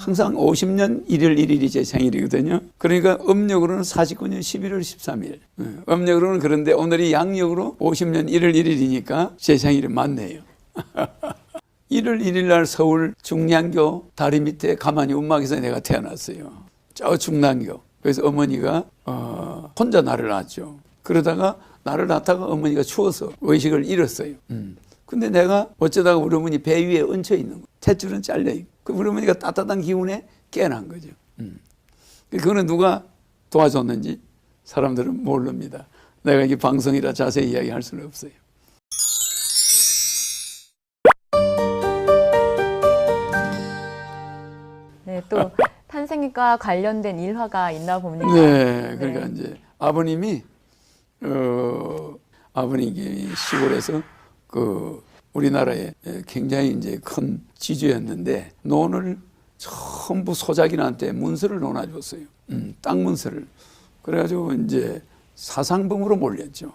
항상 50년 1월 1일이 제 생일이거든요. 그러니까 음력으로는 49년 11월 13일. 음력으로는 그런데 오늘이 양력으로 50년 1월 1일이니까 제 생일이 맞네요. 1월 1일 날 서울 중량교 다리 밑에 가만히 움막에서 내가 태어났어요. 저 중량교. 그래서 어머니가 혼자 나를 낳았죠. 그러다가 나를 낳다가 어머니가 추워서 의식을 잃었어요. 근데 내가 어쩌다가 우리 어머니 배 위에 얹혀 있는 거예요. 탯줄은 잘려있고. 그 우리 어머니가 따뜻한 기운에 깨어난 거죠. 그거는 누가 도와줬는지 사람들은 모릅니다. 내가 이 방송이라 자세히 이야기할 수는 없어요. 네, 또 탄생과 관련된 일화가 있나 봅니다. 네, 그러니까 이제 아버님이 아버님이 시골에서 그 우리나라에 굉장히 이제 큰 지주였는데 논을 전부 소작인한테 문서를 놓아줬어요. 땅 문서를. 그래가지고 이제 사상범으로 몰렸죠.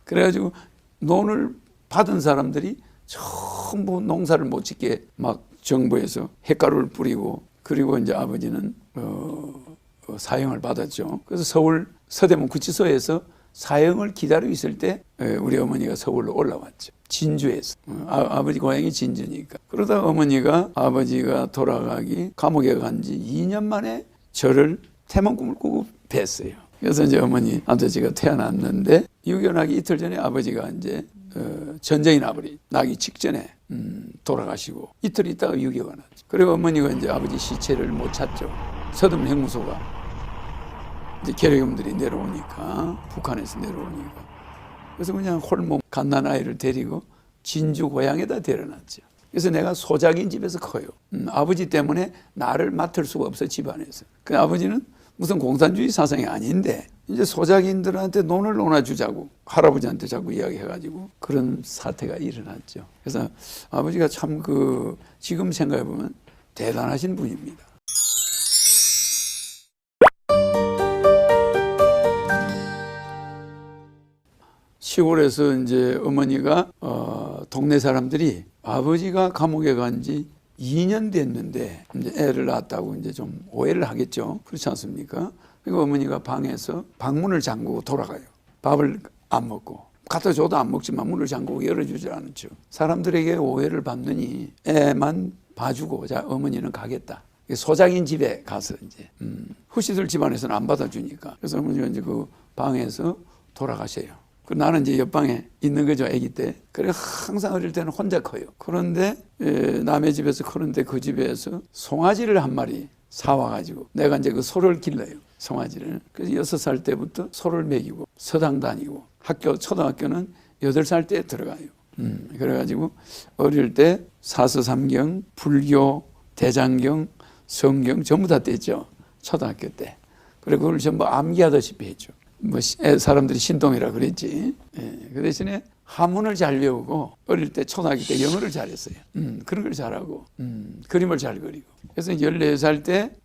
그래가지고 논을 받은 사람들이 전부 농사를 못 짓게 막 정부에서 햇가루를 뿌리고 그리고 이제 아버지는 사형을 받았죠. 그래서 서울 서대문 구치소에서 사형을 기다리고 있을 때 우리 어머니가 서울로 올라왔죠. 진주에서. 아버지 고향이 진주니까. 그러다 어머니가 아버지가 돌아가기 감옥에 간 지 2년 만에 저를 태몽 꿈을 꾸고 뵀어요. 그래서 이제 어머니한테 제가 태어났는데 유견하기 이틀 전에 아버지가 이제 전쟁이 나기 직전에 돌아가시고 이틀 있다가 유교가 났죠. 그리고 어머니가 이제 아버지 시체를 못 찾죠. 서대문 형무소가 이제 계력형들이 내려오니까 북한에서 내려오니까 그래서 그냥 홀몸 갓난아이를 데리고 진주 고향에다 데려놨죠. 그래서 내가 소작인 집에서 커요. 아버지 때문에 나를 맡을 수가 없어 집안에서. 그 아버지는 무슨 공산주의 사상이 아닌데 이제 소작인들한테 논을 놓아주자고 할아버지한테 자꾸 이야기해가지고 그런 사태가 일어났죠. 그래서 아버지가 참 지금 생각해보면 대단하신 분입니다. 시골에서 이제 어머니가 동네 사람들이 아버지가 감옥에 간 지 2년 됐는데 이제 애를 낳았다고 이제 좀 오해를 하겠죠. 그렇지 않습니까? 그리고 어머니가 방에서 방문을 잠그고 돌아가요. 밥을 안 먹고 갖다 줘도 안 먹지만 문을 잠그고 열어주지 않죠. 사람들에게 오해를 받느니 애만 봐주고 자 어머니는 가겠다. 소작인 집에 가서 이제 후시들 집안에서는 안 받아주니까 그래서 어머니가 이제 그 방에서 돌아가셔요. 나는 이제 옆방에 있는 거죠, 아기 때. 그래 항상 어릴 때는 혼자 커요. 그런데 남의 집에서 크는데 그 집에서 송아지를 한 마리 사와가지고 내가 이제 그 소를 길러요, 송아지를. 그래서 6살 때부터 소를 먹이고 서당 다니고 초등학교는 8살 때 들어가요. 그래가지고 어릴 때 사서삼경, 불교, 대장경, 성경 전부 다 뗐죠, 초등학교 때. 그래 그걸 전부 암기하다시피 했죠. 사람들이 신동이라 그랬지. 그 대신에 한문을 잘 배우고 어릴 때 초등학교 때 영어를 잘했어요. 그런 걸 잘하고 그림을 잘 그리고. 그래서 14살 때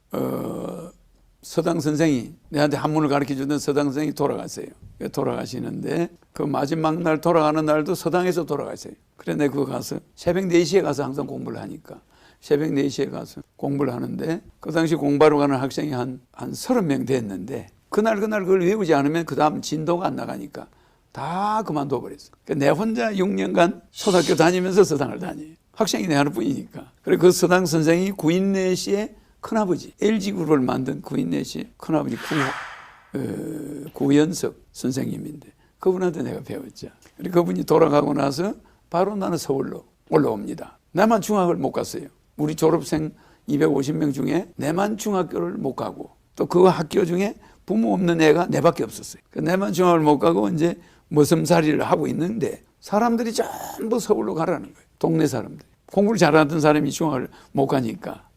서당 선생이 내한테 한문을 가르쳐주던 서당 선생이 돌아갔어요. 돌아가시는데 그 마지막 날 돌아가는 날도 서당에서 돌아가세요. 그래 내가 그거 가서 새벽 4시에 가서 항상 공부를 하니까 새벽 4시에 가서 공부를 하는데 그 당시 공부하러 가는 학생이 한 30명 됐는데 그날 그걸 외우지 않으면 그 다음 진도가 안 나가니까 다 그만둬 버렸어. 그러니까 내 혼자 6년간 초등학교 다니면서 서당을 다녀요. 학생이 내 하나뿐이니까. 그리고 그 서당 선생이 구인내 씨의 큰아버지, LG그룹을 만든 구인내 씨의 큰아버지 구연석 선생님인데 그분한테 내가 배웠죠. 그리고 그분이 돌아가고 나서 바로 나는 서울로 올라옵니다. 나만 중학을 못 갔어요. 우리 졸업생 250명 중에 내만 중학교를 못 가고 또 그 학교 중에 부모 없는 애가 내밖에 없었어요. 내만 중학을 못 가고 이제 머슴살이를 하고 있는데 사람들이 전부 서울로 가라는 거예요. 동네 사람들. 공부를 잘하던 사람이 중학을 못 가니까.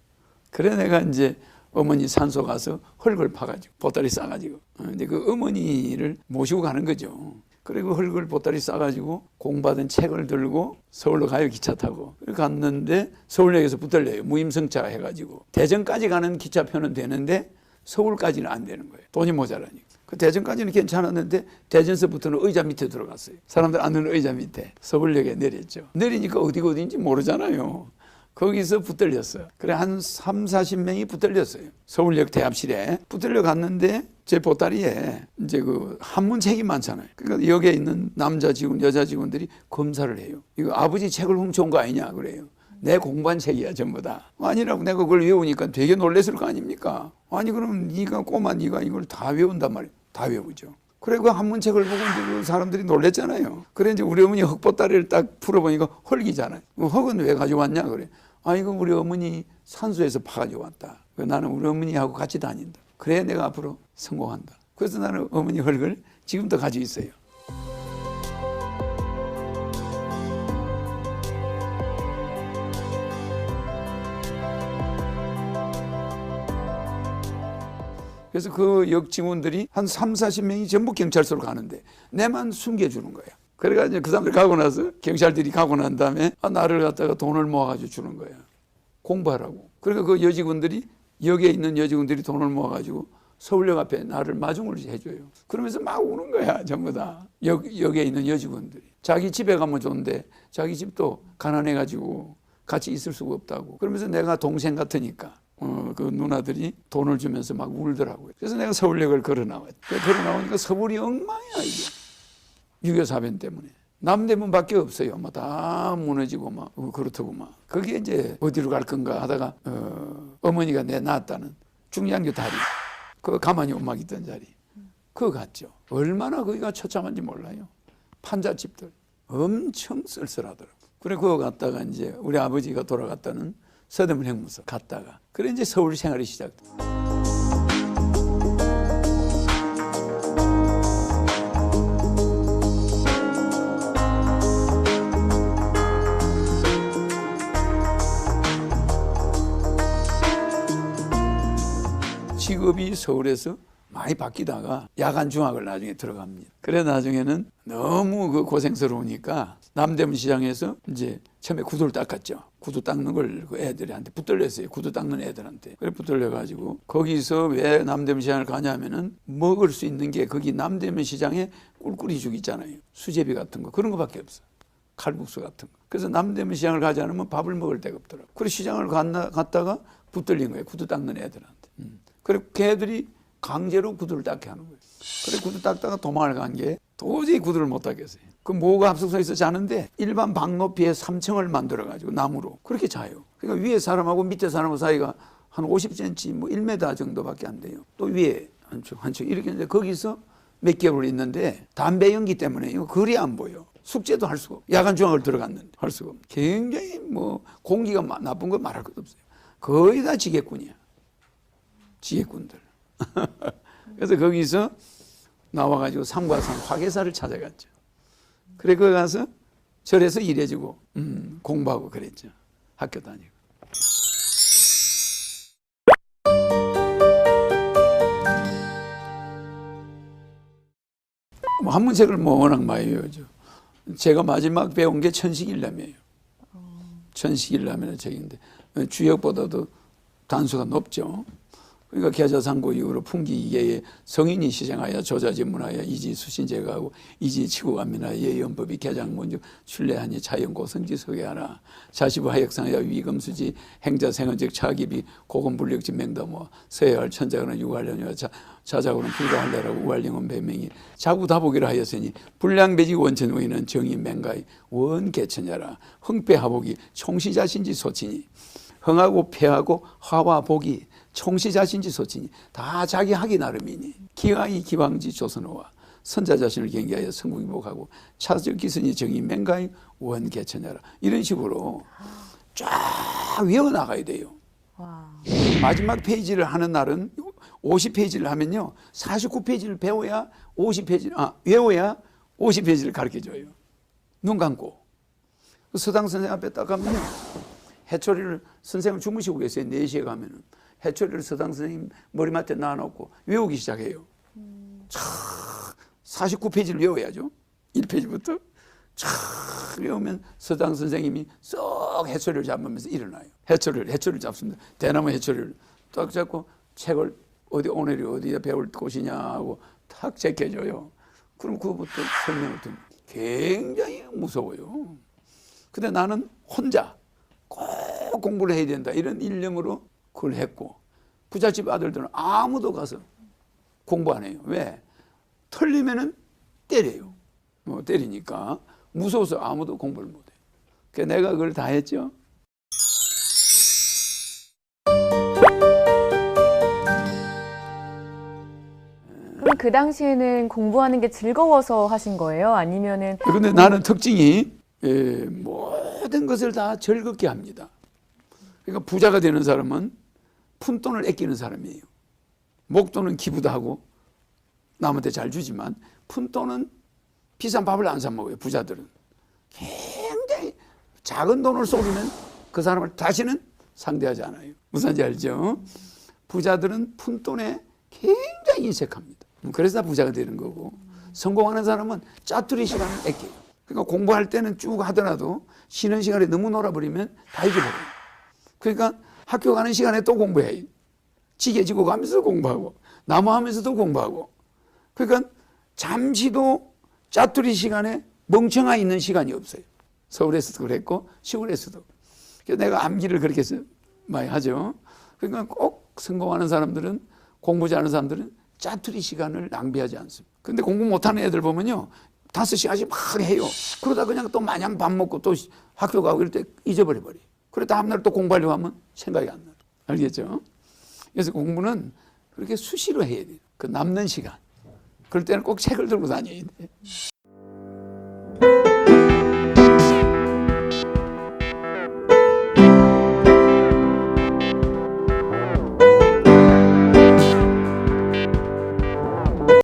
그래 내가 이제 어머니 산소 가서 흙을 파가지고 보따리 싸가지고 근데 그 어머니를 모시고 가는 거죠. 그리고 흙을 보따리 싸가지고 공부하던 책을 들고 서울로 가요. 기차 타고. 갔는데 서울역에서 붙들려요. 무임승차 해가지고. 대전까지 가는 기차표는 되는데 서울까지는 안 되는 거예요. 돈이 모자라니까. 그 대전까지는 괜찮았는데 대전서부터는 의자 밑에 들어갔어요. 사람들 앉는 의자 밑에 서울역에 내렸죠. 내리니까 어디가 어디인지 모르잖아요. 거기서 붙들렸어요. 그래 한 3, 40명이 붙들렸어요. 서울역 대합실에 붙들려 갔는데 제 보따리에 이제 그 한문 책이 많잖아요. 그러니까 여기에 있는 남자 직원, 여자 직원들이 검사를 해요. 이거 아버지 책을 훔쳐온 거 아니냐 그래요. 내 공부한 책이야 전부 다. 아니라고 내가 그걸 외우니까 되게 놀랬을 거 아닙니까? 아니 그럼 네가 꼬마 네가 이걸 다 외운단 말이에요. 다 외우죠. 그래 그 한문책을 보고 이제 그 사람들이 놀랬잖아요. 그래 이제 우리 어머니 흙보따리를 딱 풀어보니까 흙이잖아요. 흙은 왜 가져왔냐 그래. 아 이거 우리 어머니 산소에서 파가지고 왔다. 나는 우리 어머니하고 같이 다닌다. 그래 내가 앞으로 성공한다. 그래서 나는 어머니 흙을 지금도 가지고 있어요. 그래서 그 역 직원들이 한 3, 40명이 전부 경찰서로 가는데 내만 숨겨주는 거야. 그래가지고 그 사람들 가고 나서 경찰들이 가고 난 다음에 나를 갖다가 돈을 모아가지고 주는 거야. 공부하라고. 그러니까 그 여직원들이 역에 있는 여직원들이 돈을 모아가지고 서울역 앞에 나를 마중을 해줘요. 그러면서 막 우는 거야 전부 다. 역에 있는 여직원들이. 자기 집에 가면 좋은데 자기 집도 가난해가지고 같이 있을 수가 없다고. 그러면서 내가 동생 같으니까 그 누나들이 돈을 주면서 막 울더라고요. 그래서 내가 서울역을 걸어 나왔죠. 걸어 나오니까 서울이 엉망이야 이게. 6.25 사변 때문에. 남대문밖에 없어요. 뭐 다 무너지고 막 그렇다고 막. 거기에 이제 어디로 갈 건가 하다가 어머니가 내 낳았다는 중량교 다리. 그 가만히 엄마 있던 자리. 그거 갔죠. 얼마나 거기가 처참한지 몰라요. 판잣집들 엄청 쓸쓸하더라고. 그래 그거 갔다가 이제 우리 아버지가 돌아갔다는 서대문 행무소 갔다가 그래 이제 서울 생활이 시작돼. 직업이 서울에서 많이 바뀌다가 야간 중학을 나중에 들어갑니다. 그래 나중에는 너무 그 고생스러우니까 남대문 시장에서 이제 처음에 구두를 닦았죠. 구두 닦는 걸 그 애들한테 붙들렸어요. 구두 닦는 애들한테. 그래 붙들려가지고 거기서 왜 남대문 시장을 가냐면은 먹을 수 있는 게 거기 남대문 시장에 꿀꿀이죽 있잖아요. 수제비 같은 거 그런 거밖에 없어. 칼국수 같은 거. 그래서 남대문 시장을 가지 않으면 밥을 먹을 데가 없더라고. 그래 시장을 갔다가 붙들린 거예요. 구두 닦는 애들한테. 그래 걔들이 강제로 구두를 닦게 하는 거예요. 그래 구두 닦다가 도망을 간 게 도저히 구두를 못 닦겠어요. 그 모가 합숙소에 있어 자는데 일반 방 높이에 3층을 만들어가지고 나무로 그렇게 자요. 그러니까 위에 사람하고 밑에 사람 사이가 한 50cm 뭐 1m 정도밖에 안 돼요. 또 위에 한층 이렇게 있는데 거기서 몇 개월 있는데 담배 연기 때문에 이거 거리 안 보여. 숙제도 할 수가 없고 야간 중학을 들어갔는데 할 수가 없고 굉장히 뭐 공기가 나쁜 거 말할 것도 없어요. 거의 다 지게꾼이야. 지게꾼들. 그래서 거기서 나와가지고 삼과산 화계사를 찾아갔죠. 그래 거기 가서 절에서 일해주고 공부하고 그랬죠. 학교 다니고. 뭐 한문책을 뭐 워낙 많이 외우죠. 제가 마지막 배운 게 천식일남이에요. 천식일남이라는 책인데 주역보다도 단수가 높죠. 그러니까 계자상고 이후로 풍기이계에 성인이 시생하여 조자진문하여 이지 수신제가하고 이지 치고감민하여 예연법이 개장문주 출래하니 자연고성지 소개하라. 자시부 하역상하여 위금수지 행자생언즉 차기비 고금불력지 맹다모 서해할 천자그는 유활련이와 자자고는 불가할래라고 우활령은 배명이 자구다보기를 하였으니 불량배지 원천우이는 정인맹가이 원개천야라. 흥패하복이 총시자신지 소치니 흥하고 패하고 화와 복이 총시자신지 소치니 다 자기 하기 나름이니 기왕이 기왕지 조선어와 선자 자신을 경계하여 성국이복하고 차적 기선이 정의 맹가의 원개천야라. 이런 식으로 쫙 외워나가야 돼요. 와. 마지막 페이지를 하는 날은 50페이지를 하면요 49페이지를 배워야 50페이지를 외워야 50페이지를 가르쳐줘요. 눈 감고 서당 선생 앞에 딱 가면요 해초리를 선생님 주무시고 계세요. 4시에 가면은 해초리를 서당 선생님 머리맡에 놔놓고 외우기 시작해요. 49페이지를 외워야죠. 1페이지부터 촥 외우면 서당 선생님이 쏙 해초리를 잡으면서 일어나요. 해초리를 잡습니다. 대나무 해초리를 딱 잡고 책을 오늘이 어디에 배울 곳이냐 하고 탁 제껴줘요. 그럼 그거부터 설명을 듣는 굉장히 무서워요. 근데 나는 혼자 꼭 꼭 공부를 해야 된다 이런 일념으로 그걸 했고, 부잣집 아들들은 아무도 가서 공부 안 해요. 왜? 틀리면은 때려요. 때리니까 무서워서 아무도 공부를 못 해요. 그러니까 내가 그걸 다 했죠. 그럼 그 당시에는 공부하는 게 즐거워서 하신 거예요? 아니면은? 그런데 나는 특징이 모든 것을 다 즐겁게 합니다. 그러니까 부자가 되는 사람은 푼돈을 아끼는 사람이에요. 목돈은 기부도 하고 남한테 잘 주지만 푼돈은 비싼 밥을 안 사 먹어요. 부자들은 굉장히 작은 돈을 쏘면 그 사람을 다시는 상대하지 않아요. 무슨 말인지 알죠? 부자들은 푼돈에 굉장히 인색합니다. 그래서 부자가 되는 거고, 성공하는 사람은 짜투리 시간을 아껴요. 그러니까 공부할 때는 쭉 하더라도 쉬는 시간에 너무 놀아버리면 다 잊어버려요. 그러니까 학교 가는 시간에 또 공부해요. 지게 지고 가면서도 공부하고 나무하면서도 공부하고. 그러니까 잠시도 짜투리 시간에 멍청아 있는 시간이 없어요. 서울에서도 그랬고 시골에서도. 그래서 내가 암기를 그렇게 많이 하죠. 그러니까 꼭 성공하는 사람들은, 공부 잘하는 사람들은 짜투리 시간을 낭비하지 않습니다. 근데 공부 못하는 애들 보면요, 5시간씩 막 해요. 그러다 그냥 또 마냥 밥 먹고 또 학교 가고 이럴 때 잊어버려요. 그래 다음날 또 공부하려고 하면 생각이 안 나요. 알겠죠? 그래서 공부는 그렇게 수시로 해야 돼요. 그 남는 시간. 그럴 때는 꼭 책을 들고 다녀야 돼.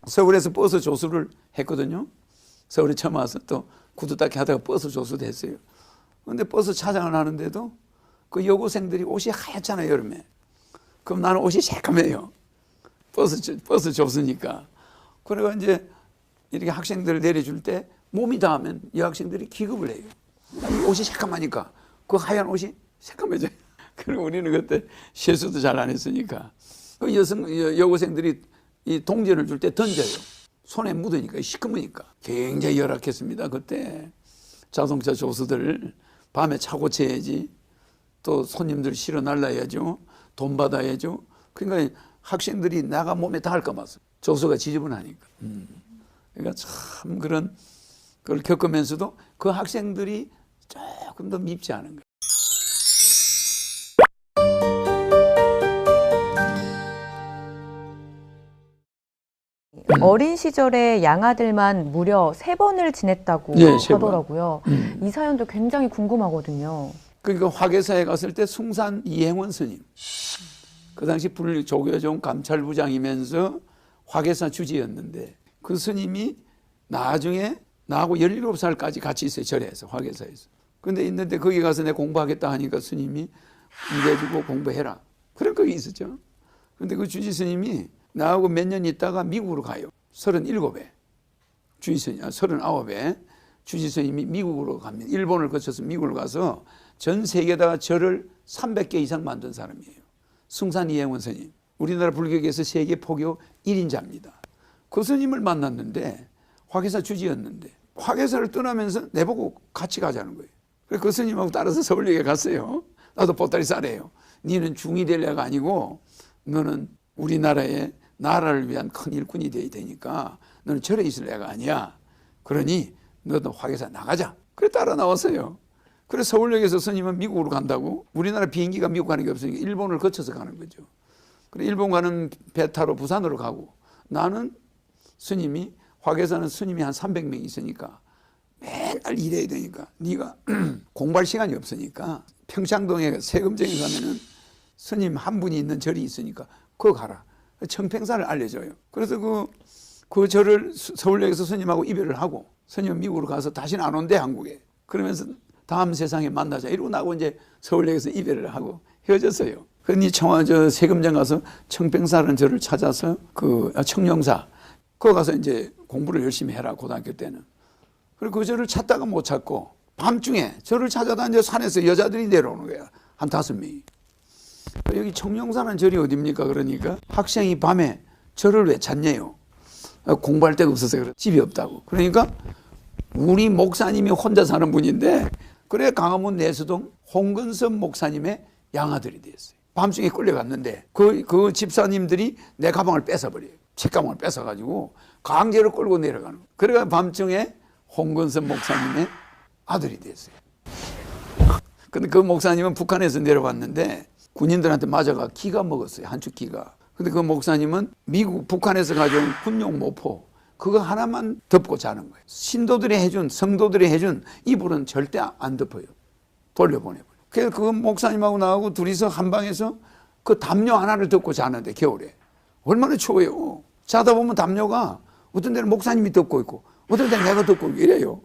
서울에서 버스 조수를 했거든요. 서울에 처음 와서 또 구두 닦기 하다가 버스 조수도 했어요. 그런데 버스 차장을 하는데도 그 여고생들이 옷이 하얗잖아요, 여름에. 그럼 나는 옷이 새까매요. 버스 조수니까. 그래가 이제 이렇게 학생들을 내려줄 때 몸이 닿으면 여학생들이 기겁을 해요. 이 옷이 새까마니까 그 하얀 옷이 새까매져요. 그리고 우리는 그때 세수도 잘 안 했으니까 그 여고생들이 이 동전을 줄 때 던져요. 손에 묻으니까 시커머니까 굉장히 열악했습니다. 그때 자동차 조수들 밤에 차 고쳐야지, 또 손님들 실어 날라야죠, 돈 받아야죠. 그러니까 학생들이 나가 몸에 닿을까 봐 조수가 지저분하니까. 그러니까 참 그런 걸 겪으면서도 그 학생들이 조금 더 밉지 않은 거예요. 어린 시절에 양아들만 무려 3번을 지냈다고 네, 3번. 하더라고요. 이 사연도 굉장히 궁금하거든요. 그러니까 화계사에 갔을 때 숭산 이행원 스님, 그 당시 조계종 감찰부장이면서 화계사 주지였는데 그 스님이 나중에 나하고 17살까지 같이 있어요. 절에서, 화계사에서. 근데 있는데 거기 가서 내가 공부하겠다 하니까 스님이 문제 주고 공부해라. 그런 거기 있었죠. 근데 그 주지 스님이 나하고 몇 년 있다가 미국으로 가요. 37에. 주지 스님, 39에 주지 스님이 미국으로 갑니다. 일본을 거쳐서 미국으로 가서 전 세계에다가 절을 300개 이상 만든 사람이에요. 숭산 이행원 스님. 우리나라 불교계에서 세계 포교 1인자입니다. 그 스님을 만났는데 화계사 주지였는데 화계사를 떠나면서 내보고 같이 가자는 거예요. 그래서 그 스님하고 따라서 서울역에 갔어요. 나도 보따리 싸래요. 니는 중이 될 애가 아니고 너는 우리나라의 나라를 위한 큰 일꾼이 돼야 되니까 너는 절에 있을 애가 아니야. 그러니 너도 화계사 나가자. 그래 따라 나왔어요. 그래서 서울역에서 스님은 미국으로 간다고. 우리나라 비행기가 미국 가는 게 없으니까 일본을 거쳐서 가는 거죠. 그래 일본 가는 배 타러 부산으로 가고, 나는 스님이, 화계사는 스님이 한 300명 있으니까 맨날 일해야 되니까 네가 공부할 시간이 없으니까 평창동에 세금정에 가면은 스님 한 분이 있는 절이 있으니까 그거 가라. 청평사를 알려줘요. 그래서 그 절을 서울역에서 스님하고 이별을 하고 스님은 미국으로 가서 다시는 안 온대, 한국에. 그러면서 다음 세상에 만나자 이러고 나고 이제 서울역에서 이별을 하고 헤어졌어요. 그러니 세금정 가서 청평사라는 절을 찾아서 청룡사 그거 가서 이제 공부를 열심히 해라, 고등학교 때는. 그리고 그 절을 찾다가 못 찾고 밤중에 절을 찾아다 이제 산에서 여자들이 내려오는 거야. 한 5명이. 여기 청룡사는 절이 어딥니까? 그러니까 학생이 밤에 절을 왜 찾냐요? 공부할 데가 없어서 그래. 집이 없다고. 그러니까 우리 목사님이 혼자 사는 분인데, 그래 강화문 내수동 홍근섭 목사님의 양아들이 됐어요. 밤중에 끌려갔는데 그 집사님들이 내 가방을 뺏어버려요. 책가방을 뺏어가지고 강제로 끌고 내려가는 거예요. 그래가 밤중에 홍근섭 목사님의 아들이 됐어요. 근데 그 목사님은 북한에서 내려왔는데 군인들한테 맞아가 기가 먹었어요. 한쪽 기가. 근데 그 목사님은 미국 북한에서 가져온 군용 모포 그거 하나만 덮고 자는 거예요. 성도들이 해준 이불은 절대 안 덮어요. 돌려보내버려요. 그래서 그 목사님하고 나하고 둘이서 한 방에서 그 담요 하나를 덮고 자는데 겨울에 얼마나 추워요. 자다 보면 담요가 어떤 데는 목사님이 덮고 있고 어떤 데는 내가 덮고 있고 이래요.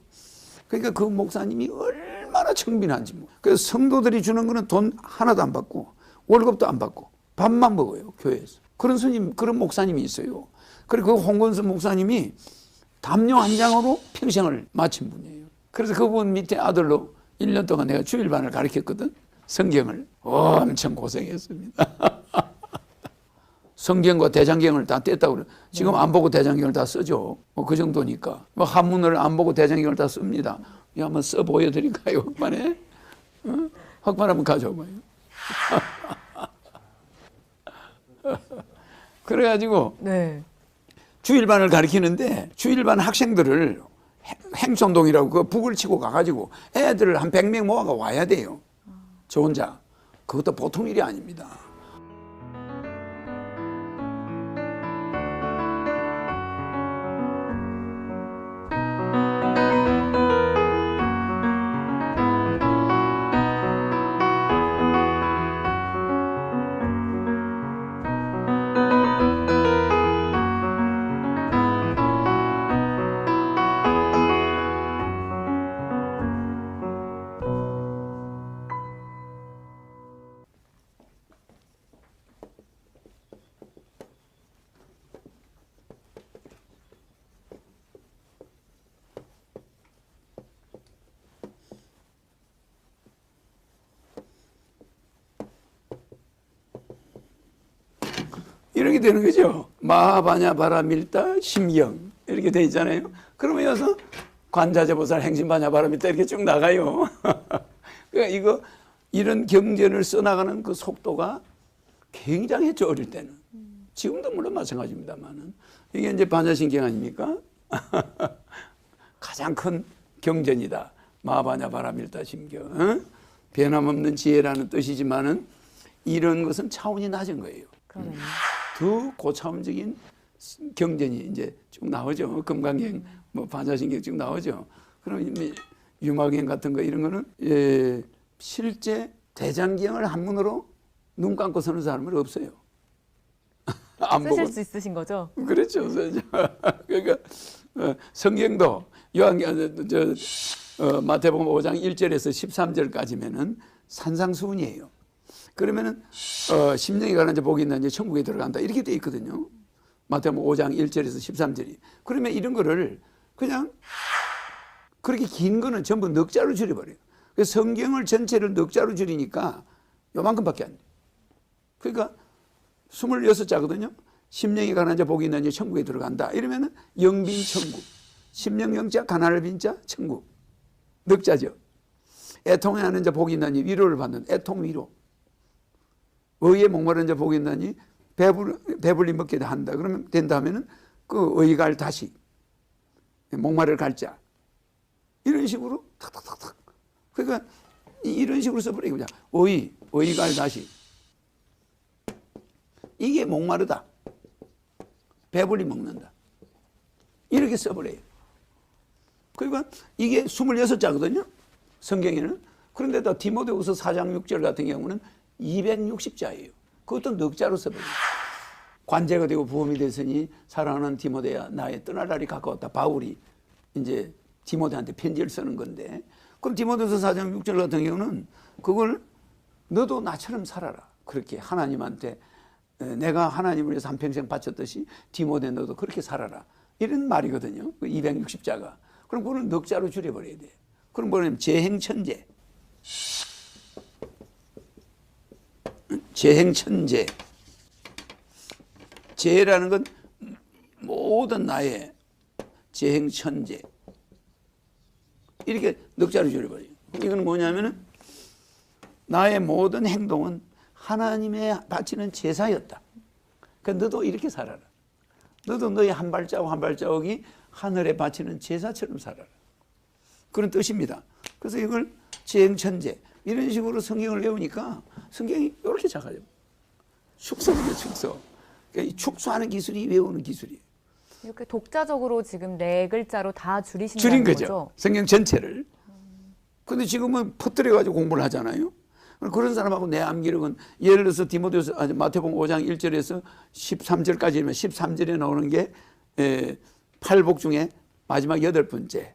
그러니까 그 목사님이 얼마나 청빈한지. 그래서 성도들이 주는 거는 돈 하나도 안 받고 월급도 안 받고 밥만 먹어요. 교회에서. 그런 스님, 그런 목사님이 있어요. 그리고 그 홍건섭 목사님이 담요 한 장으로 평생을 마친 분이에요. 그래서 그분 밑에 아들로 1년 동안 내가 주일반을 가르쳤거든. 성경을 엄청 고생했습니다. 성경과 대장경을 다 뗐다고 그래. 지금 안 보고 대장경을 다 쓰죠. 뭐 그 정도니까. 뭐 한문을 안 보고 대장경을 다 씁니다. 이거 한번 써 보여드릴까요? 흑반에? 어? 흑반 한번 가져와봐요. 그래가지고 네. 주일반을 가르치는데 주일반 학생들을 행천동이라고 그 북을 치고 가가지고 애들을 한 100명 모아가 와야 돼요. 저 혼자. 그것도 보통 일이 아닙니다. 이렇게 되는 거죠. 마하바냐 바라밀다 심경 이렇게 돼 있잖아요. 그러면 여기서 관자재보살 행심바냐 바라밀다 이렇게 쭉 나가요. 그러니까 이런 경전을 써나가는 그 속도가 굉장했죠. 어릴 때는. 지금도 물론 마찬가지입니다만은 이게 이제 반야신경 아닙니까? 가장 큰 경전이다. 마하바냐 바라밀다 심경. 어? 변함없는 지혜라는 뜻이지만은 이런 것은 차원이 낮은 거예요. 그러네요. 더 고차원적인 경전이 이제 쭉 나오죠. 금강경, 뭐 반야신경 쭉 나오죠. 그럼 유마경 같은 거 이런 거는 실제 대장경을 한문으로 눈 감고 서는 사람은 없어요. 안 쓰실 보고. 수 있으신 거죠? 그렇죠. 그러니까 성경도 마태복음 5장 1절에서 13절까지면은 산상수훈이에요. 그러면은 심령이 가는지 복이 있는지 천국에 들어간다 이렇게 돼 있거든요. 마태복음 5장 1절에서 13절이. 그러면 이런 거를 그냥 그렇게 긴 거는 전부 넉자로 줄여버려요. 그래서 성경을 전체를 넉자로 줄이니까 요만큼밖에 안 돼요. 그러니까 26자거든요. 심령이 가난자 복이 있는지 천국에 들어간다. 이러면은 영빈 천국. 심령 영자 가난을 빈자 천국. 넉자죠. 애통하는 자 복이 있나니 위로를 받는 애통 위로. 의에 목마른 자 복이 있나니 배불리 먹게 한다. 그러면 된다 하면은 그 의갈 다시 목마를 갈자. 이런 식으로 탁탁탁탁. 그러니까 이런 식으로 써버리고 그냥 의갈 다시. 이게 목마르다. 배불리 먹는다. 이렇게 써버려요. 그러니까 이게 26자거든요. 성경에는. 그런데도 디모데후서 4장 6절 같은 경우는 260자예요. 그것도 넉자로 써버려요. 관제가 되고 부험이 됐으니 사랑하는 디모데야 나의 떠날 날이 가까웠다. 바울이 이제 디모데한테 편지를 쓰는 건데 그럼 디모데후서 4장 6절 같은 경우는 그걸 너도 나처럼 살아라. 그렇게 하나님한테 내가 하나님을 위해서 한평생 바쳤듯이 디모데 너도 그렇게 살아라. 이런 말이거든요. 그 260자가. 그럼 그거는 넉자로 줄여버려야 돼요. 그럼 뭐냐면 재행천재. 재행천재. 재라는 건 모든 나의 재행천재. 이렇게 넉자로 줄여버려요. 이건 뭐냐면은 나의 모든 행동은 하나님의 바치는 제사였다. 그러니까 너도 이렇게 살아라. 너도 너의 한 발자국 한 발자국이 하늘에 바치는 제사처럼 살아라. 그런 뜻입니다. 그래서 이걸 지행천제 이런 식으로 성경을 외우니까 성경이 이렇게 작아져. 축소입니다. 축소. 그러니까 이 축소하는 기술이 외우는 기술이에요. 이렇게 독자적으로 지금 4글자로 다 줄인 줄이신다는 거죠. 거죠? 성경 전체를. 근데 지금은 퍼뜨려가지고 공부를 하잖아요. 그런 사람하고 내 암기력은 예를 들어서 디모데후서 마태복음 5장 1절에서 13절까지면 13절에 나오는 게 팔복 중에 마지막 8번째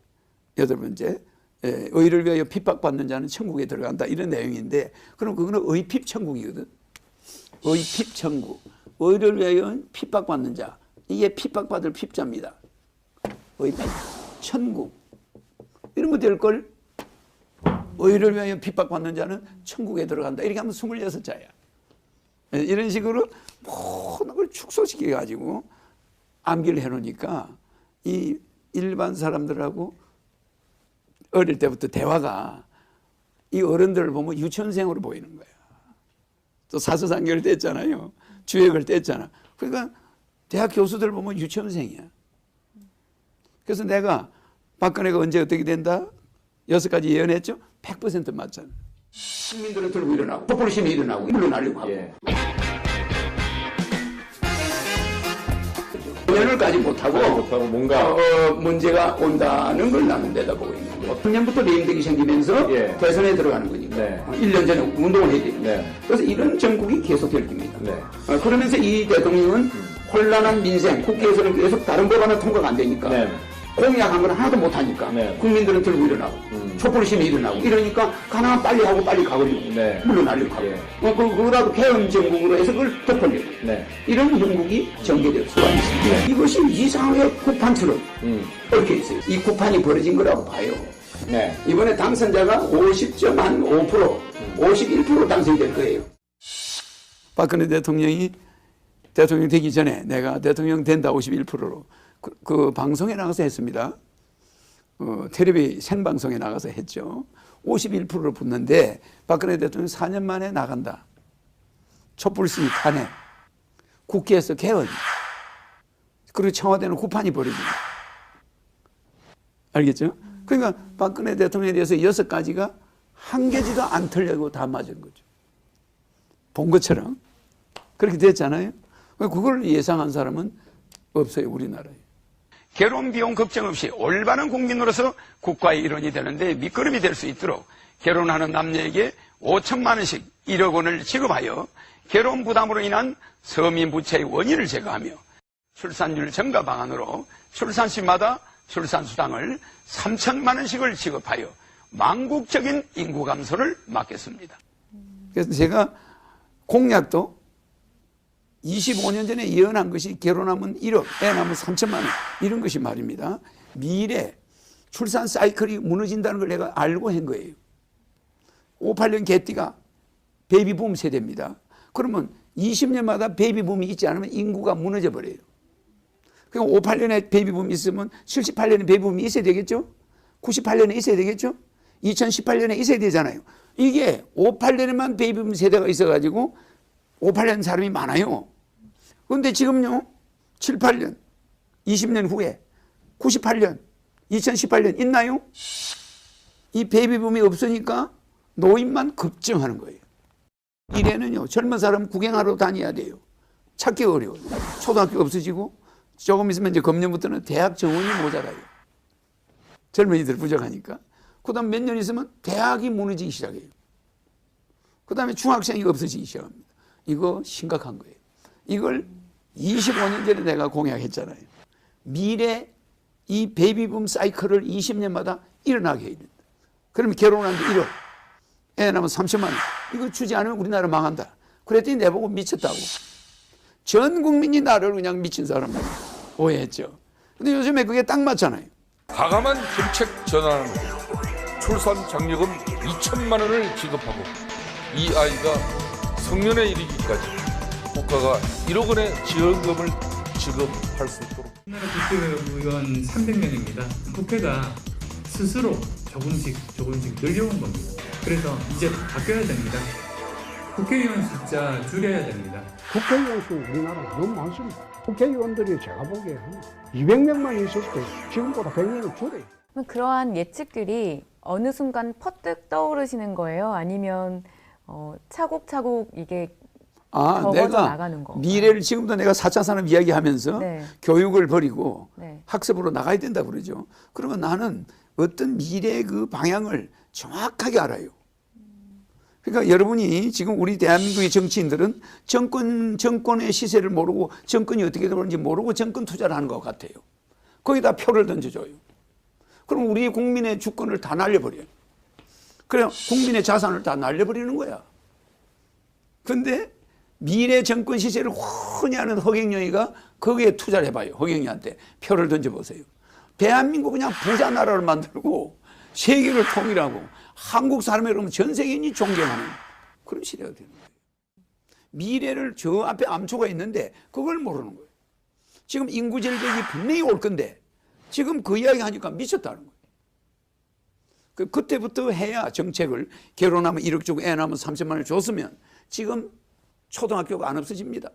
의를 위하여 핍박받는 자는 천국에 들어간다 이런 내용인데 그럼 그거는 의핍 천국이거든. 의핍 천국. 의를 위하여 핍박받는 자. 이게 핍박받을 핍자입니다. 의핍 천국. 이런 거 될 걸. 의를 위하여 핍박받는 자는 천국에 들어간다. 이렇게 하면 26자야. 이런 식으로 모든 걸 축소시켜가지고 암기를 해놓으니까 이 일반 사람들하고 어릴 때부터 대화가 이 어른들을 보면 유치원생으로 보이는 거야. 또 사서상결을 뗐잖아요. 주역을 뗐잖아. 그러니까 대학 교수들 보면 유치원생이야. 그래서 내가 박근혜가 언제 어떻게 된다? 6가지 예언했죠? 100% 맞잖아. 국민들은 들고 일어나고, 포퓰리즘이 일어나고, 물러나려고 하고. 예. 예언을까지 못하고 뭔가 문제가 온다는 걸 나는 내다보고 있는 거예요. 작년부터 레임덕이 생기면서 예. 대선에 들어가는 거니까. 네. 1년 전에 운동을 해야 됩니다. 네. 그래서 이런 정국이 계속될 겁니다. 네. 그러면서 이 대통령은 혼란한 민생, 국회에서는 계속 다른 법안은 통과가 안 되니까 네. 공약한 건 하나도 못하니까 네. 국민들은 들고 일어나고 촛불심이 일어나고 이러니까 가능한 빨리 하고 빨리 가버리고 네. 물러나려고 하고 예. 그거라도 개헌 정국으로 해서 그걸 덮으려고 네. 이런 형국이 전개될 수가 있습니다. 네. 이것이 이상하게 구판처럼 얽혀 있어요. 이 구판이 벌어진 거라고 봐요. 네. 이번에 당선자가 50.5% 51% 당선될 거예요. 박근혜 대통령이 대통령 되기 전에 내가 대통령 된다 51%로 그 방송에 나가서 했습니다. 텔레비 생방송에 나가서 했죠. 51%를 붙는데 박근혜 대통령 4년 만에 나간다. 촛불시위 탄핵, 국회에서 개헌, 그리고 청와대는 구판이 벌어집니다. 알겠죠? 그러니까 박근혜 대통령에 대해서 6가지가 한 개지도 안 틀려고 다 맞은 거죠. 본 것처럼 그렇게 됐잖아요. 그걸 예상한 사람은 없어요, 우리나라에. 개론 비용 걱정 없이 올바른 국민으로서 국가의 일원이 되는데 밑거름이 될 수 있도록 개론하는 남녀에게 5천만 원씩 1억 원을 지급하여 개론 부담으로 인한 서민 부채의 원인을 제거하며 출산율 증가 방안으로 출산시마다 출산수당을 3천만 원씩을 지급하여 망국적인 인구 감소를 막겠습니다. 그래서 제가 공약도 25년 전에 예언한 것이 결혼하면 1억, 애 낳으면 3천만 원 이런 것이 말입니다. 미래 출산 사이클이 무너진다는 걸 내가 알고 한 거예요. 58년 개띠가 베이비붐 세대입니다. 그러면 20년마다 베이비붐이 있지 않으면 인구가 무너져 버려요. 그럼 58년에 베이비붐이 있으면 78년에 베이비붐이 있어야 되겠죠? 98년에 있어야 되겠죠? 2018년에 있어야 되잖아요. 이게 58년에만 베이비붐 세대가 있어가지고 58년 사람이 많아요. 그런데 지금요, 7, 8년, 20년 후에 98년, 2018년 있나요? 이 베이비붐이 없으니까 노인만 급증하는 거예요. 이래는요, 젊은 사람 구경하러 다녀야 돼요. 찾기 어려워요. 초등학교 없어지고 조금 있으면 이제 금년부터는 대학 정원이 모자라요. 젊은이들 부족하니까. 그 다음 몇 년 있으면 대학이 무너지기 시작해요. 그 다음에 중학생이 없어지기 시작합니다. 이거 심각한 거예요. 이걸 25년 전에 내가 공약했잖아요. 미래 이 베이비붐 사이클을 20년마다 일어나게 해야 된다. 그러면 결혼하는데 1억, 애 낳으면 3천만 원. 이거 주지 않으면 우리나라 망한다. 그랬더니 내보고 미쳤다고. 전 국민이 나를 그냥 미친 사람으로 오해했죠. 근데 요즘에 그게 딱 맞잖아요. 과감한 정책 전환으로 출산 장려금 2천만 원을 지급하고 이 아이가 성년에 이르기까지 국가가 1억 원의 지원금을 지급할 수 있도록. 우리나라 국회의원 300명입니다. 국회가 스스로 조금씩 늘려온 겁니다. 그래서 이제 바뀌어야 됩니다. 국회의원 숫자 줄여야 됩니다. 국회의원 수 우리나라 너무 많습니다. 국회의원들이 제가 보기에 한 200명만 있을 때 지금보다 100명을 줄여요. 그럼 그러한 예측들이 어느 순간 퍼뜩 떠오르시는 거예요? 아니면 차곡차곡 이게 적어져 내가 나가는 거? 미래를 지금도 내가 4차 산업 이야기하면서 네. 교육을 버리고 네. 학습으로 나가야 된다 그러죠. 그러면 나는 어떤 미래의 그 방향을 정확하게 알아요. 그러니까 여러분이 지금 우리 대한민국의 정치인들은 정권의 시세를 모르고 정권이 어떻게 되는지 모르고 정권 투자를 하는 것 같아요. 거기다 표를 던져줘요. 그럼 우리 국민의 주권을 다 날려버려요. 그래 국민의 자산을 다 날려버리는 거야. 그런데 미래 정권 시세를 훤히 아는 허경영이가 거기에 투자를 해봐요. 허경영한테 표를 던져보세요. 대한민국 그냥 부자 나라를 만들고 세계를 통일하고 한국 사람이 그러면 전 세계인이 존경하는 그런 시대가 되는 거예요. 미래를 저 앞에 암초가 있는데 그걸 모르는 거예요. 지금 인구 절벽이 분명히 올 건데 지금 그 이야기 하니까 미쳤다는 거예요. 그때부터 해야 정책을 결혼하면 1억 주고 애 낳으면 30만 원을 줬으면 지금 초등학교가 안 없어집니다.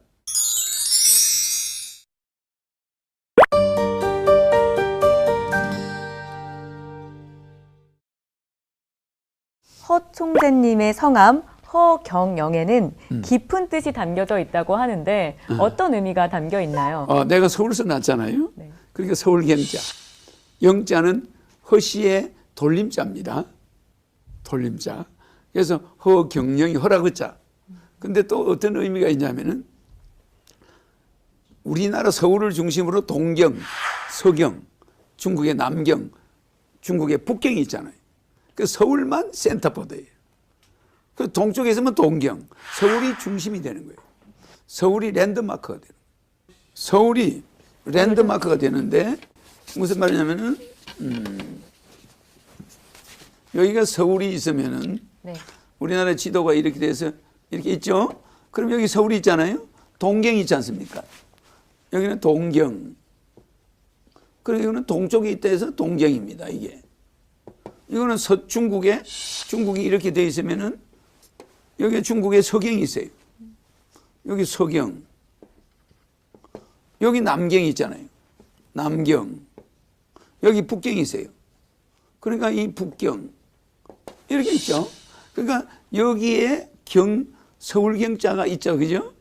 허 총재님의 성함 허경영에는 깊은 뜻이 담겨져 있다고 하는데 어떤 의미가 담겨 있나요? 내가 서울서 났잖아요. 네. 그러니까 서울경자. 영자는 허씨의 돌림자입니다. 돌림자. 그래서 허경영이 허라고 자. 근데 또 어떤 의미가 있냐면은 우리나라 서울을 중심으로 동경, 서경, 중국의 남경, 중국의 북경이 있잖아요. 그 서울만 센터포드예요. 그 동쪽에 있으면 동경, 서울이 중심이 되는 거예요. 서울이 랜드마크가 되는 거예요. 서울이 랜드마크가 되는데 무슨 말이냐면은 여기가 서울이 있으면은 네. 우리나라 지도가 이렇게 돼서 이렇게 있죠. 그럼 여기 서울이 있잖아요. 동경이 있지 않습니까? 여기는 동경. 그리고 이거는 동쪽에 있다 해서 동경입니다. 이게. 이거는 중국이 이렇게 돼 있으면은 여기 중국에 서경이 있어요. 여기 서경. 여기 남경이 있잖아요. 남경. 여기 북경이 있어요. 그러니까 이 북경. 이렇게 있죠. 그러니까 여기에 서울경자가 있죠. 그죠?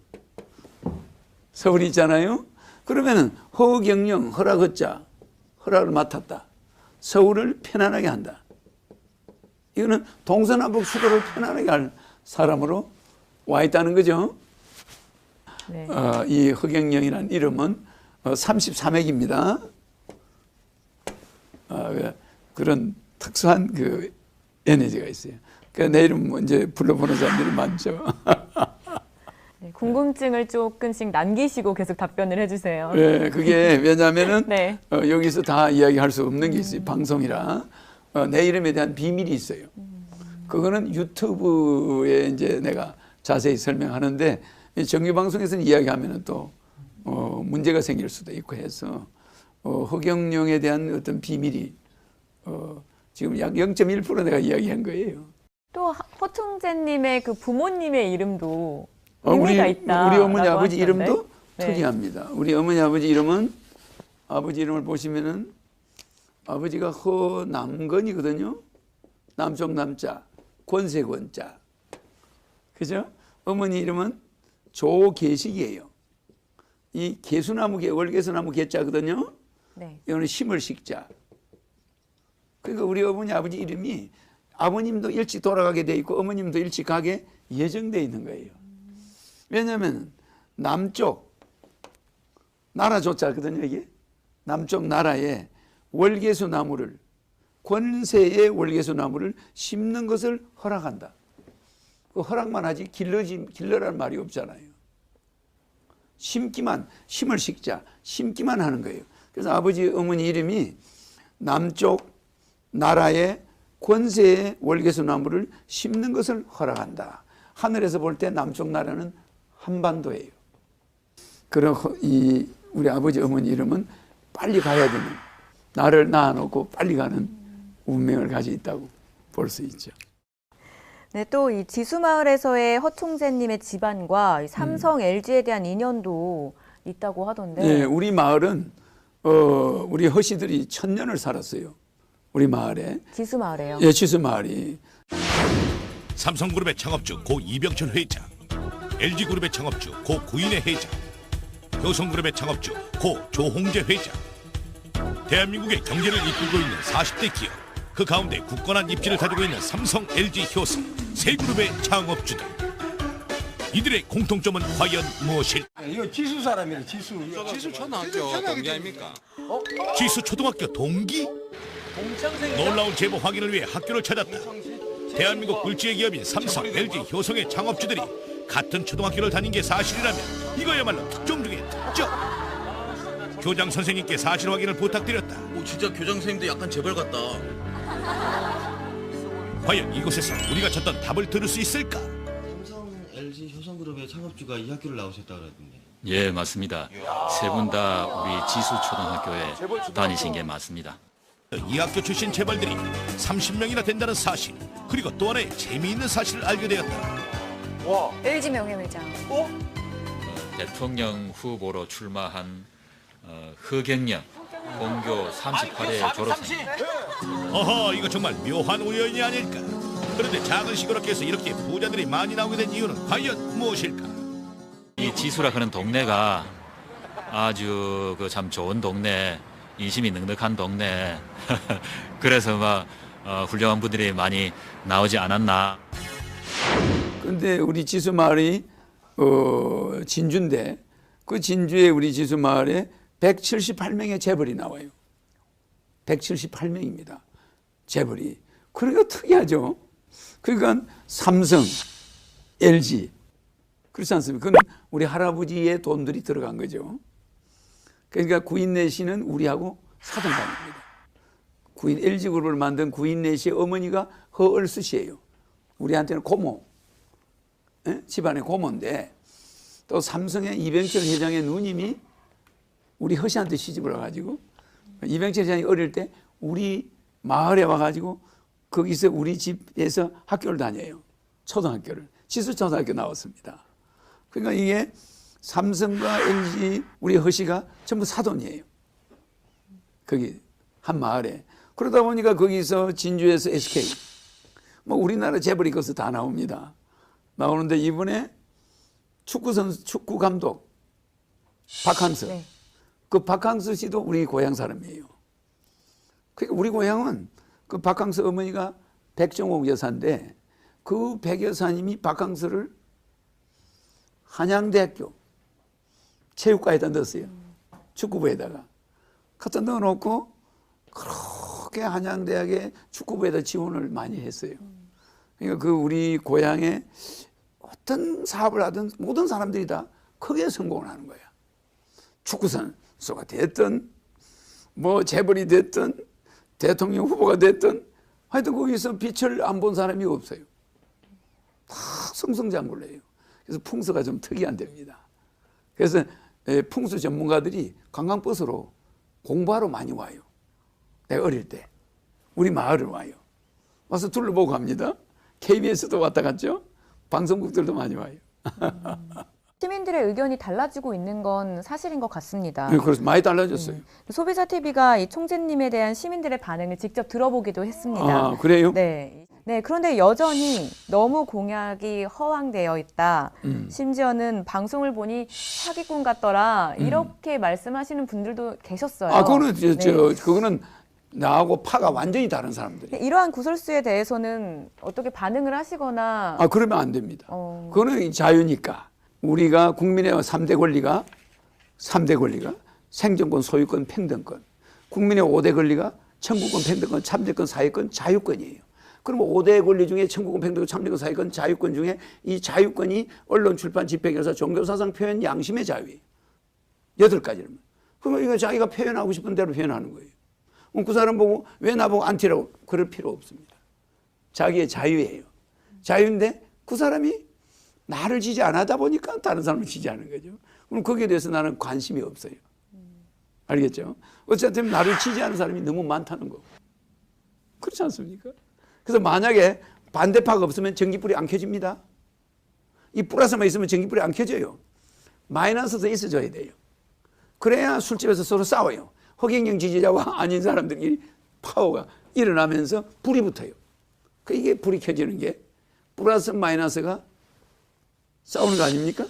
서울이 있잖아요. 그러면은 허경영, 허락허자, 허락을 맡았다. 서울을 편안하게 한다. 이거는 동서남북 수도를 편안하게 할 사람으로 와 있다는 거죠. 네. 이 허경영이라는 이름은 33핵입니다. 그런 특수한 그 에너지가 있어요. 그러니까 내 이름 이제 불러보는 사람들이 많죠. 네, 궁금증을 조금씩 남기시고 계속 답변을 해주세요. 네, 그게 왜냐하면은 네. 여기서 다 이야기할 수 없는 게 있어요. 방송이라 내 이름에 대한 비밀이 있어요. 그거는 유튜브에 이제 내가 자세히 설명하는데 정규 방송에서는 이야기하면은 또 문제가 생길 수도 있고 해서 허경영에 대한 어떤 비밀이 지금 약 0.1% 내가 이야기한 거예요. 또 허 총재님의 그 부모님의 이름도 의미가 있다. 우리 어머니 아버지 하시던데? 이름도 네. 특이합니다. 우리 어머니 아버지 이름은 아버지 이름을 보시면은 아버지가 허남건이거든요. 남쪽 남자, 권세권자. 그죠? 어머니 이름은 조계식이에요. 이 개수나무 월개수나무 개자거든요. 네. 이거는 심을 식자. 그러니까 우리 어머니 아버지 이름이 아버님도 일찍 돌아가게 돼 있고 어머님도 일찍 가게 예정돼 있는 거예요. 왜냐하면 남쪽 나라 조자거든요. 이게 남쪽 나라에 월계수 나무를 권세의 월계수 나무를 심는 것을 허락한다. 그 허락만 하지 길러라는 말이 없잖아요. 심을 식자, 심기만 하는 거예요. 그래서 아버지 어머니 이름이 남쪽 나라의 권세의 월계수 나무를 심는 것을 허락한다. 하늘에서 볼 때 남쪽 나라는 한반도예요. 그런 우리 아버지 어머니 이름은 빨리 가야 되는, 나를 낳아놓고 빨리 가는 운명을 가지고 있다고 볼 수 있죠. 네, 또 이 지수마을에서의 허 총재님의 집안과 이 삼성, LG에 대한 인연도 있다고 하던데. 네, 우리 마을은 우리 허씨들이 1000년을 살았어요. 우리 마을에. 지수마을에요. 예, 지수마을이. 삼성그룹의 창업주 고 이병철 회장, LG그룹의 창업주 고 구인혜 회장, 효성그룹의 창업주 고 조홍재 회장. 대한민국의 경제를 이끌고 있는 40대 기업, 그 가운데 굳건한 입지를 가지고 있는 삼성, LG, 효성 세 그룹의 창업주들. 이들의 공통점은 과연 무엇일까? 이거 지수 사람이래, 지수. 지수 초등학교 동기 아닙니까? 지수 초등학교 동기? 놀라운 제보 확인을 위해 학교를 찾았다. 대한민국 굴지의 기업인 삼성, LG, 효성의 창업주들이 같은 초등학교를 다닌 게 사실이라면 이거야말로 특종 중에 특종. 교장 선생님께 사실 확인을 부탁드렸다. 오, 진짜 교장 선생님도 약간 재벌 같다. 과연 이곳에서 우리가 찾던 답을 들을 수 있을까? 삼성, LG, 효성그룹의 창업주가 이 학교를 나오셨다 그러던데. 예, 맞습니다. 세 분 다 우리 지수초등학교에 다니신 게 맞습니다. 이 학교 출신 재벌들이 30명이나 된다는 사실, 그리고 또 하나의 재미있는 사실을 알게 되었다. LG 명예회장. 대통령 후보로 출마한 허경영 본교 38회 졸업생. 어허, 이거 정말 묘한 우연이 아닐까. 그런데 작은 시골학교에서 이렇게 부자들이 많이 나오게 된 이유는 과연 무엇일까? 이 지수라 하는 동네가 아주 그 참 좋은 동네, 인심이 넉넉한 동네. 그래서 막 훌륭한 분들이 많이 나오지 않았나. 근데 우리 지수마을이 진주인데 그 진주에 우리 지수마을에 178명의 재벌이 나와요. 178명입니다. 재벌이. 그러니까 특이하죠. 그러니까 삼성, LG 그렇지 않습니까? 그건 우리 할아버지의 돈들이 들어간 거죠. 그러니까 구인내 씨는 우리하고 사돈감입니다. LG그룹을 만든 구인내 씨의 어머니가 허얼수 씨예요. 우리한테는 고모, 집안의 고모인데 또 삼성의 이병철 회장의 누님이 우리 허씨한테 시집을 와가지고 이병철 회장이 어릴 때 우리 마을에 와가지고 거기서 우리 집에서 학교를 다녀요. 초등학교를. 지수초등학교 나왔습니다. 그러니까 이게 삼성과 LG 우리 허씨가 전부 사돈이에요. 거기 한 마을에. 그러다 보니까 거기서 진주에서 SK 뭐 우리나라 재벌이 거기서 다 나옵니다. 나오는데 이번에 축구 감독 박항서. 네. 그 박항서 씨도 우리 고향 사람이에요. 그러니까 우리 고향은 그 박항서 어머니가 백종옥 여사인데 그 백 여사님이 박항서를 한양대학교 체육과에다 넣었어요. 축구부에다가 갖다 넣어놓고 그렇게 한양대학의 축구부에다 지원을 많이 했어요. 그러니까 그 우리 고향에 어떤 사업을 하든 모든 사람들이 다 크게 성공을 하는 거야. 축구 선수가 됐든 뭐 재벌이 됐든 대통령 후보가 됐든 하여튼 거기서 빛을 안 본 사람이 없어요. 다 승승장구를 해요. 그래서 풍수가 좀 특이한 데입니다. 그래서 풍수 전문가들이 관광버스로 공부하러 많이 와요. 내가 어릴 때 우리 마을을 와요. 와서 둘러보고 갑니다. KBS도 왔다 갔죠. 방송국들도 많이 와요. 시민들의 의견이 달라지고 있는 건 사실인 것 같습니다. 네, 그래서 많이 달라졌어요. 소비자 TV가 이 총재님에 대한 시민들의 반응을 직접 들어보기도 했습니다. 아, 그래요? 네. 네, 그런데 여전히 너무 공약이 허황되어 있다. 심지어는 방송을 보니 사기꾼 같더라. 이렇게 말씀하시는 분들도 계셨어요. 아, 그거는 그거는 나하고 파가 완전히 다른 사람들이. 이러한 구설수에 대해서는 어떻게 반응을 하시거나. 아, 그러면 안 됩니다. 그거는 자유니까. 우리가 국민의 3대 권리가 생존권, 소유권, 평등권. 국민의 5대 권리가 청구권, 평등권, 참정권, 사회권, 자유권이에요. 그러면 5대 권리 중에 청구권, 평등권, 참정권, 사회권, 자유권 중에 이 자유권이 언론, 출판, 집회, 결사, 종교, 사상, 표현, 양심의 자유예요. 8가지는. 그러면 이거 자기가 표현하고 싶은 대로 표현하는 거예요. 그 사람 보고 왜 나보고 안티라고 그럴 필요 없습니다. 자기의 자유예요. 자유인데 그 사람이 나를 지지 안 하다 보니까 다른 사람을 지지하는 거죠. 그럼 거기에 대해서 나는 관심이 없어요. 알겠죠? 어쨌든 나를 지지하는 사람이 너무 많다는 거. 그렇지 않습니까? 그래서 만약에 반대파가 없으면 전기불이 안 켜집니다. 이 플러스만 있으면 전기불이 안 켜져요. 마이너스도 있어줘야 돼요. 그래야 술집에서 서로 싸워요. 허경영 지지자와 아닌 사람들끼리 파워가 일어나면서 불이 붙어요. 이게 불이 켜지는 게 플러스 마이너스가 싸우는 거 아닙니까?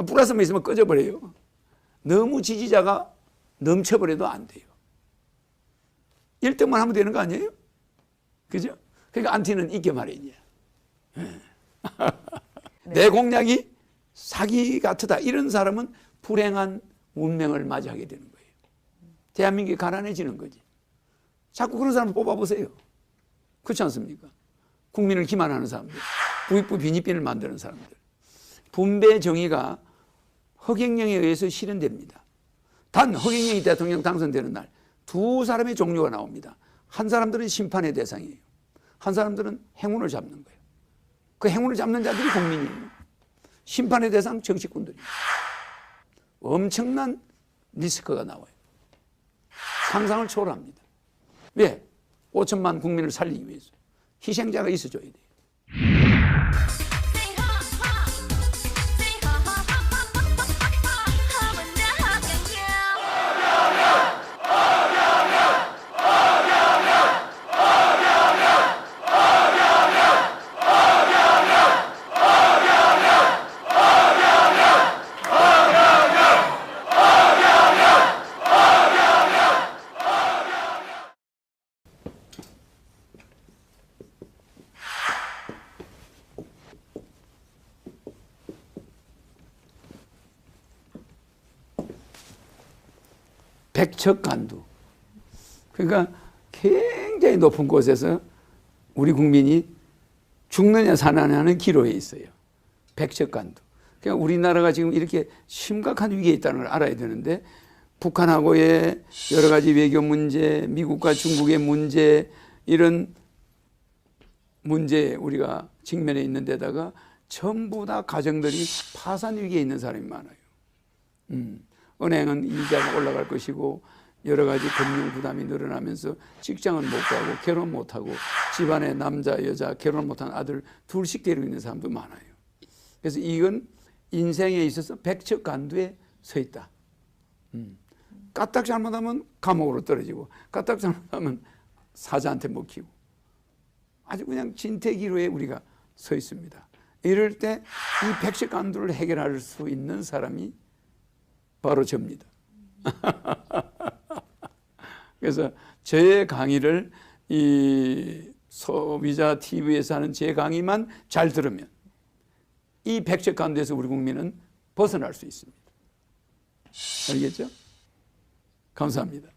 플러스만 있으면 꺼져버려요. 너무 지지자가 넘쳐버려도 안 돼요. 1등만 하면 되는 거 아니에요? 그죠? 그러니까 안티는 있게 말이냐. 내 공약이 사기 같다. 이런 사람은 불행한 운명을 맞이하게 되는 거예요. 대한민국이 가난해지는 거지. 자꾸 그런 사람을 뽑아보세요. 그렇지 않습니까? 국민을 기만하는 사람들, 부익부 빈익빈을 만드는 사람들. 분배 정의가 허경영에 의해서 실현됩니다. 단 허경영이 대통령 당선되는 날 두 사람의 종류가 나옵니다. 한 사람들은 심판의 대상이에요. 한 사람들은 행운을 잡는 거예요. 그 행운을 잡는 자들이 국민이에요. 심판의 대상 정치꾼들이에요. 엄청난 리스크가 나와요. 상상을 초월합니다. 왜? 5천만 국민을 살리기 위해서. 희생자가 있어줘야 돼요. 백척간두. 그러니까 굉장히 높은 곳에서 우리 국민이 죽느냐 사느냐는 기로에 있어요. 백척간두. 그러니까 우리나라가 지금 이렇게 심각한 위기에 있다는 걸 알아야 되는데 북한하고의 여러 가지 외교 문제, 미국과 중국의 문제 이런 문제에 우리가 직면해 있는 데다가 전부 다 가정들이 파산 위기에 있는 사람이 많아요. 은행은 이자가 올라갈 것이고 여러 가지 금융 부담이 늘어나면서 직장은 못 가고 결혼 못 하고 집안에 남자 여자 결혼 못한 아들 둘씩 데리고 있는 사람도 많아요. 그래서 이건 인생에 있어서 백척간두에 서 있다. 까딱 잘못하면 감옥으로 떨어지고 까딱 잘못하면 사자한테 먹히고 아주 그냥 진퇴기로에 우리가 서 있습니다. 이럴 때 이 백척간두를 해결할 수 있는 사람이 바로 접니다. 그래서 저의 강의를 이 소비자 TV에서 하는 제 강의만 잘 들으면 이 백척간두에서 우리 국민은 벗어날 수 있습니다. 알겠죠? 감사합니다.